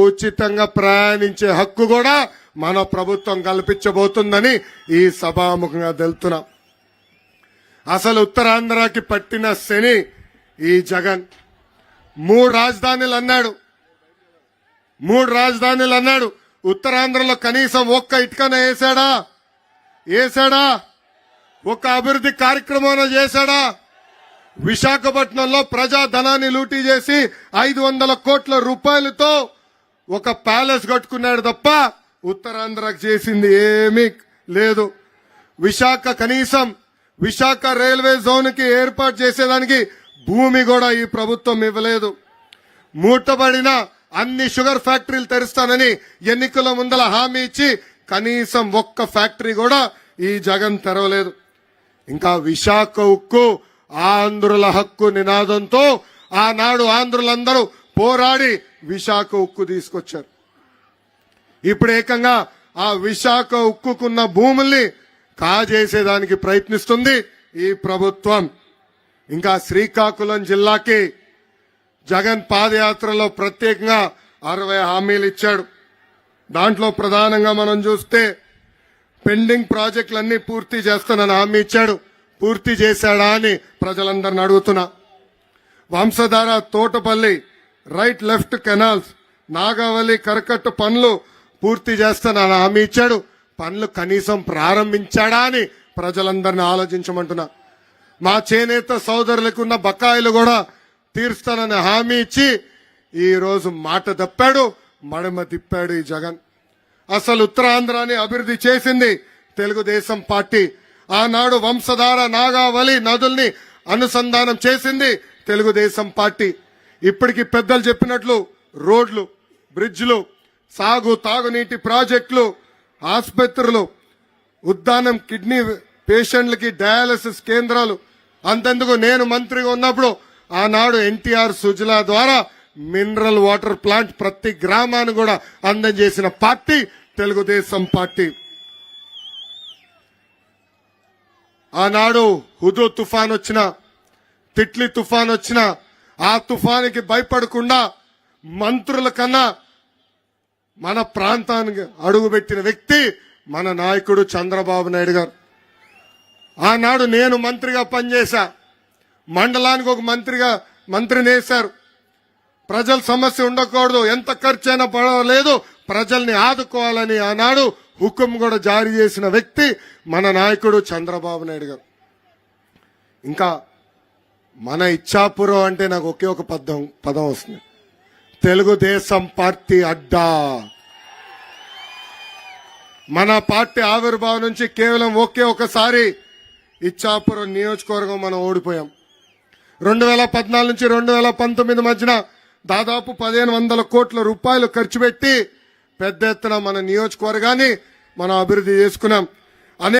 ఉచితంగా ప్రయాణించే హక్కు కూడా మన ప్రభుత్వం కల్పించబోతుందని ఈ సభాముఖంగా తెలుపుతున్నాం. అసలు ఉత్తరాంధ్రకి పట్టిన శని ఈ జగన్. 3 రాజధానులు అన్నాడు. ఉత్తరాంధ్రలో కనీసం ఒక్క ఇటుకన వేసాడా? ఒక్క అభివృద్ధి కార్యక్రమం చేశాడా? విశాఖపట్నంలో ప్రజాధనాన్ని లూటీ చేసి 500 కోట్ల రూపాయలతో ఒక ప్యాలెస్ కట్టుకున్నాడు తప్ప ఉత్తరాంధ్రకు చేసింది ఏమీ లేదు. విశాఖ రైల్వే జోన్ కి ఏర్పాటు చేసేదానికి భూమి కూడా ఈ ప్రభుత్వం ఇవ్వలేదు. మూటబడిన అన్ని షుగర్ ఫ్యాక్టరీలు తెరుస్తానని ఎన్నికల ముందల హామీ ఇచ్చి కనీసం ఒక్క ఫ్యాక్టరీ కూడా ఈ జగన్ తెరవలేదు. ఇంకా విశాఖ ఉక్కు ఆంధ్రుల హక్కు నినాదంతో ఆనాడు ఆంధ్రులందరూ పోరాడి విశాఖ ఉక్కు తీసుకొచ్చారు. ఇప్పుడు ఏకంగా ఆ విశాఖ ఉక్కుకున్న భూముల్ని కాజేసేదానికి ప్రయత్నిస్తుంది ఈ ప్రభుత్వం. ఇంకా శ్రీకాకుళం జిల్లాకి జగన్ పాదయాత్రలో ప్రత్యేకంగా 60 హామీలు ఇచ్చాడు. దాంట్లో ప్రధానంగా మనం చూస్తే పెండింగ్ ప్రాజెక్టులన్నీ పూర్తి చేస్తానని హామీ ఇచ్చాడు. పూర్తి చేశాడా అని ప్రజలందరిని అడుగుతున్నా. Vamsadhara, Thotapalli, right left canals, Nagavali కరకట్టు పనులు పూర్తి చేస్తానని హామీ ఇచ్చాడు. పనులు కనీసం ప్రారంభించాడా అని ప్రజలందరినీ ఆలోచించమంటున్నా. మా చేనేత సోదరులకు ఉన్న బకాయిలు కూడా తీరుస్తానని హామీ ఇచ్చి ఈ రోజు మాట తప్పాడు, మడమ తిప్పాడు ఈ జగన్. అసలు ఉత్తరాంధ్రాని అభివృద్ధి చేసింది తెలుగుదేశం పార్టీ. ఆనాడు వంశధార, నాగావళి నదుల్ని అనుసంధానం చేసింది తెలుగుదేశం పార్టీ. ఇప్పటికి పెద్దలు చెప్పినట్లు రోడ్లు, బ్రిడ్జ్లు, తాగునీటి ప్రాజెక్టులు, ఆసుపత్రులు, ఉద్దానం కిడ్నీ పేషెంట్లకి డయాలసిస్ కేంద్రాలు. అంతెందుకు నేను మంత్రిగా ఉన్నప్పుడు ఆనాడు ఎన్టీఆర్ సుజలా ద్వారా మినరల్ వాటర్ ప్లాంట్ ప్రతి గ్రామాన్ని కూడా అందజేసిన పార్టీ తెలుగుదేశం పార్టీ. ఆనాడు హుదూ తుఫాన్ వచ్చిన, తిట్లీ తుఫాన్ వచ్చిన ఆ తుఫానికి భయపడకుండా మంత్రుల కన్నా మన ప్రాంతానికి అడుగుపెట్టిన వ్యక్తి మన నాయకుడు చంద్రబాబు నాయుడు గారు. ఆనాడు నేను మంత్రిగా పనిచేశా. మండలానికి ఒక మంత్రిని వేశారు. ప్రజల సమస్య ఉండకూడదు, ఎంత ఖర్చైనా పర్వాలేదు, ప్రజల్ని ఆదుకోవాలని ఆనాడు హుకుం కూడా జారీ చేసిన వ్యక్తి మన నాయకుడు చంద్రబాబు నాయుడు గారు. ఇంకా మన ఇచ్చాపురం అంటే నాకు ఒకే ఒక పదం వస్తుంది, తెలుగుదేశం పార్టీ అడ్డా. మన పార్టీ ఆవిర్భావం నుంచి కేవలం ఒకే ఒకసారి ఇచ్చాపురం నియోజకవర్గం మనం ఓడిపోయాం. 2014 నుంచి 2019 మధ్యన దాదాపు 1500 కోట్ల రూపాయలు ఖర్చు పెట్టి పెద్ద ఎత్తున మన నియోజకవర్గాన్ని మనం అభివృద్ధి చేసుకున్నాం.